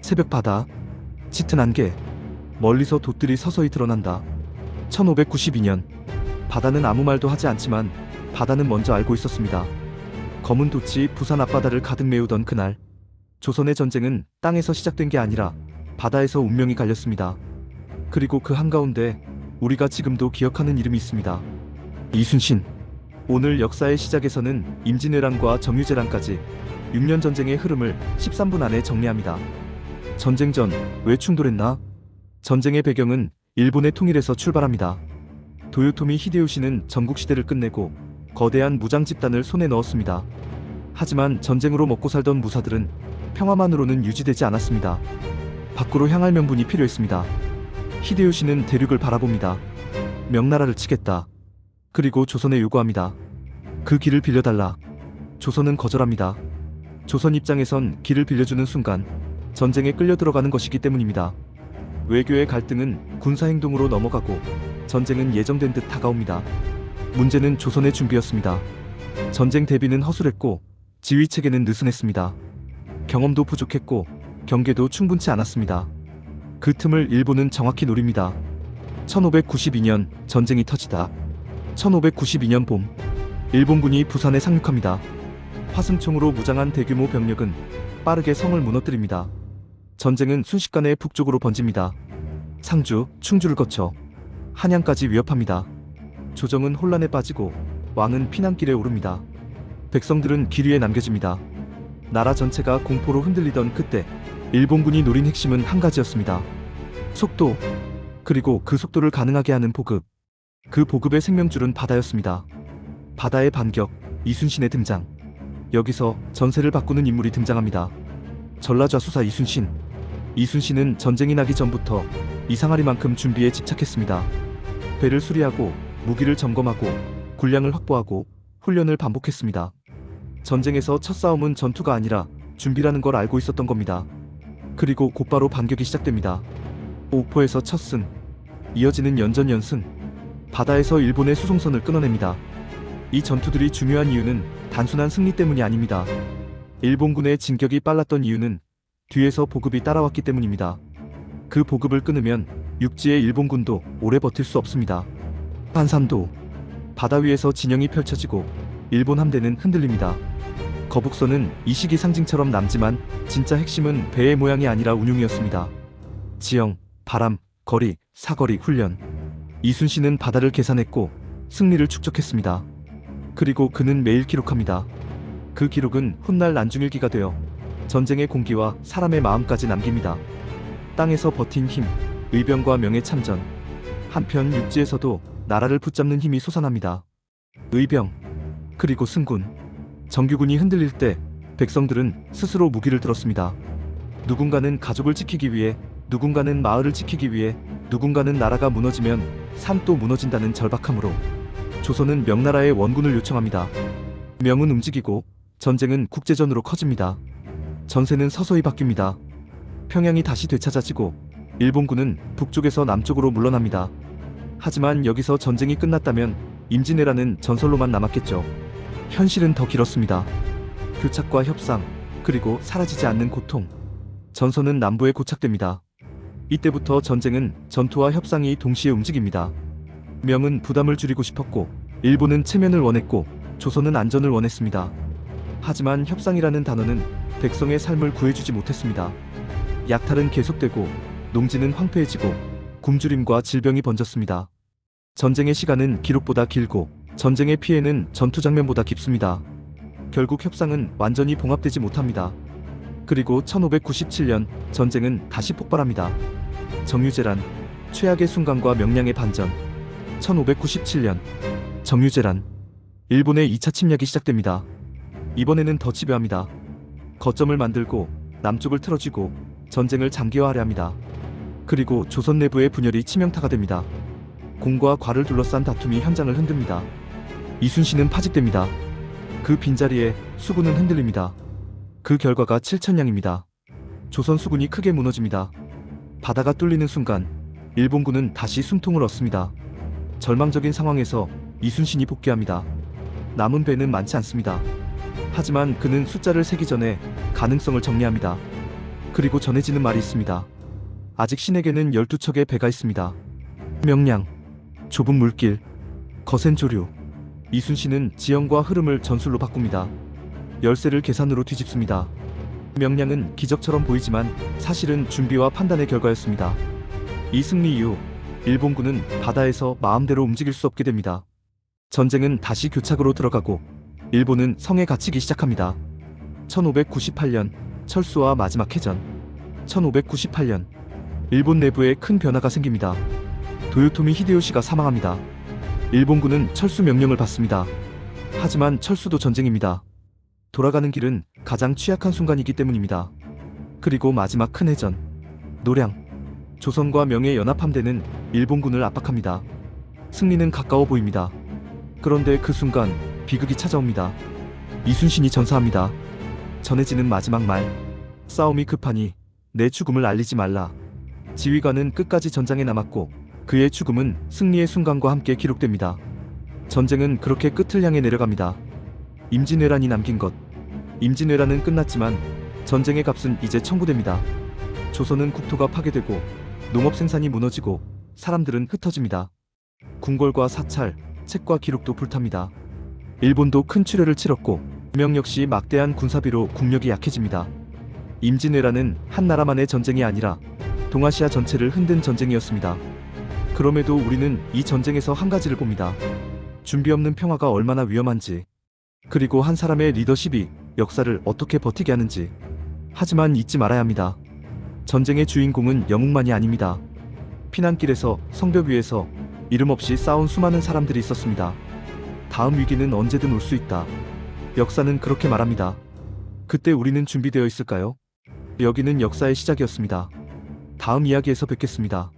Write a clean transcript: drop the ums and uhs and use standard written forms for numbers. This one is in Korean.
새벽 바다, 짙은 안개, 멀리서 돛들이 서서히 드러난다. 1592년, 바다는 아무 말도 하지 않지만 바다는 먼저 알고 있었습니다. 검은 돛이 부산 앞바다를 가득 메우던 그날, 조선의 전쟁은 땅에서 시작된 게 아니라 바다에서 운명이 갈렸습니다. 그리고 그 한가운데 우리가 지금도 기억하는 이름이 있습니다. 이순신. 오늘 역사의 시작에서는 임진왜란과 정유재란까지 6년 전쟁의 흐름을 13분 안에 정리합니다. 전쟁 전 왜 충돌했나? 전쟁의 배경은 일본의 통일에서 출발합니다. 도요토미 히데요시는 전국시대를 끝내고 거대한 무장 집단을 손에 넣었습니다. 하지만 전쟁으로 먹고 살던 무사들은 평화만으로는 유지되지 않았습니다. 밖으로 향할 명분이 필요했습니다. 히데요시는 대륙을 바라봅니다. 명나라를 치겠다. 그리고 조선에 요구합니다. 그 길을 빌려달라. 조선은 거절합니다. 조선 입장에선 길을 빌려주는 순간 전쟁에 끌려 들어가는 것이기 때문입니다. 외교의 갈등은 군사행동으로 넘어가고 전쟁은 예정된 듯 다가옵니다. 문제는 조선의 준비였습니다. 전쟁 대비는 허술했고 지휘체계는 느슨했습니다. 경험도 부족했고 경계도 충분치 않았습니다. 그 틈을 일본은 정확히 노립니다. 1592년 전쟁이 터지다. 1592년 봄, 일본군이 부산에 상륙합니다. 화승총으로 무장한 대규모 병력은 빠르게 성을 무너뜨립니다. 전쟁은 순식간에 북쪽으로 번집니다. 상주, 충주를 거쳐 한양까지 위협합니다. 조정은 혼란에 빠지고 왕은 피난길에 오릅니다. 백성들은 길 위에 남겨집니다. 나라 전체가 공포로 흔들리던 그때 일본군이 노린 핵심은 한 가지였습니다. 속도, 그리고 그 속도를 가능하게 하는 보급. 그 보급의 생명줄은 바다였습니다. 바다의 반격, 이순신의 등장. 여기서 전세를 바꾸는 인물이 등장합니다. 전라좌수사 이순신. 이순신은 전쟁이 나기 전부터 이상하리만큼 준비에 집착했습니다. 배를 수리하고 무기를 점검하고 군량을 확보하고 훈련을 반복했습니다. 전쟁에서 첫 싸움은 전투가 아니라 준비라는 걸 알고 있었던 겁니다. 그리고 곧바로 반격이 시작됩니다. 옥포에서 첫 승, 이어지는 연전연승, 바다에서 일본의 수송선을 끊어냅니다. 이 전투들이 중요한 이유는 단순한 승리 때문이 아닙니다. 일본군의 진격이 빨랐던 이유는 뒤에서 보급이 따라왔기 때문입니다. 그 보급을 끊으면 육지의 일본군도 오래 버틸 수 없습니다. 한산도, 바다 위에서 진영이 펼쳐지고 일본 함대는 흔들립니다. 거북선은 이 시기 상징처럼 남지만 진짜 핵심은 배의 모양이 아니라 운용이었습니다. 지형, 바람, 거리, 사거리, 훈련. 이순신은 바다를 계산했고 승리를 축적했습니다. 그리고 그는 매일 기록합니다. 그 기록은 훗날 난중일기가 되어 전쟁의 공기와 사람의 마음까지 남깁니다. 땅에서 버틴 힘, 의병과 명예 참전. 한편 육지에서도 나라를 붙잡는 힘이 솟아납니다. 의병, 그리고 승군. 정규군이 흔들릴 때 백성들은 스스로 무기를 들었습니다. 누군가는 가족을 지키기 위해, 누군가는 마을을 지키기 위해, 누군가는 나라가 무너지면 산도 무너진다는 절박함으로 조선은 명나라의 원군을 요청합니다. 명은 움직이고 전쟁은 국제전으로 커집니다. 전세는 서서히 바뀝니다. 평양이 다시 되찾아지고 일본군은 북쪽에서 남쪽으로 물러납니다. 하지만 여기서 전쟁이 끝났다면 임진왜란은 전설로만 남았겠죠. 현실은 더 길었습니다. 교착과 협상, 그리고 사라지지 않는 고통. 전선은 남부에 고착됩니다. 이때부터 전쟁은 전투와 협상이 동시에 움직입니다. 명은 부담을 줄이고 싶었고 일본은 체면을 원했고 조선은 안전을 원했습니다. 하지만 협상이라는 단어는 백성의 삶을 구해주지 못했습니다. 약탈은 계속되고 농지는 황폐해지고 굶주림과 질병이 번졌습니다. 전쟁의 시간은 기록보다 길고 전쟁의 피해는 전투 장면보다 깊습니다. 결국 협상은 완전히 봉합되지 못합니다. 그리고 1597년 전쟁은 다시 폭발합니다. 정유재란, 최악의 순간과 명량의 반전. 1597년 정유재란, 일본의 2차 침략이 시작됩니다. 이번에는 더 집요합니다. 거점을 만들고 남쪽을 틀어쥐고 전쟁을 장기화하려 합니다. 그리고 조선 내부의 분열이 치명타가 됩니다. 공과 과를 둘러싼 다툼이 현장을 흔듭니다. 이순신은 파직됩니다. 그 빈자리에 수군은 흔들립니다. 그 결과가 7천량입니다. 조선 수군이 크게 무너집니다. 바다가 뚫리는 순간 일본군은 다시 숨통을 얻습니다. 절망적인 상황에서 이순신이 복귀합니다. 남은 배는 많지 않습니다. 하지만 그는 숫자를 세기 전에 가능성을 정리합니다. 그리고 전해지는 말이 있습니다. 아직 신에게는 12척의 배가 있습니다. 명량, 좁은 물길, 거센 조류. 이순신은 지형과 흐름을 전술로 바꿉니다. 열세를 계산으로 뒤집습니다. 명량은 기적처럼 보이지만 사실은 준비와 판단의 결과였습니다. 이 승리 이후 일본군은 바다에서 마음대로 움직일 수 없게 됩니다. 전쟁은 다시 교착으로 들어가고 일본은 성에 갇히기 시작합니다. 1598년 철수와 마지막 해전. 1598년 일본 내부에 큰 변화가 생깁니다. 도요토미 히데요시가 사망합니다. 일본군은 철수 명령을 받습니다. 하지만 철수도 전쟁입니다. 돌아가는 길은 가장 취약한 순간이기 때문입니다. 그리고 마지막 큰 해전. 노량. 조선과 명의 연합함대는 일본군을 압박합니다. 승리는 가까워 보입니다. 그런데 그 순간 비극이 찾아옵니다. 이순신이 전사합니다. 전해지는 마지막 말. 싸움이 급하니 내 죽음을 알리지 말라. 지휘관은 끝까지 전장에 남았고 그의 죽음은 승리의 순간과 함께 기록됩니다. 전쟁은 그렇게 끝을 향해 내려갑니다. 임진왜란이 남긴 것. 임진왜란은 끝났지만 전쟁의 값은 이제 청구됩니다. 조선은 국토가 파괴되고 농업 생산이 무너지고 사람들은 흩어집니다. 궁궐과 사찰, 책과 기록도 불탑니다. 일본도 큰 출혈을 치렀고 명 역시 막대한 군사비로 국력이 약해집니다. 임진왜란은 한 나라만의 전쟁이 아니라 동아시아 전체를 흔든 전쟁이었습니다. 그럼에도 우리는 이 전쟁에서 한 가지를 봅니다. 준비 없는 평화가 얼마나 위험한지, 그리고 한 사람의 리더십이 역사를 어떻게 버티게 하는지. 하지만 잊지 말아야 합니다. 전쟁의 주인공은 영웅만이 아닙니다. 피난길에서, 성벽 위에서 이름 없이 싸운 수많은 사람들이 있었습니다. 다음 위기는 언제든 올 수 있다. 역사는 그렇게 말합니다. 그때 우리는 준비되어 있을까요? 여기는 역사의 시작이었습니다. 다음 이야기에서 뵙겠습니다.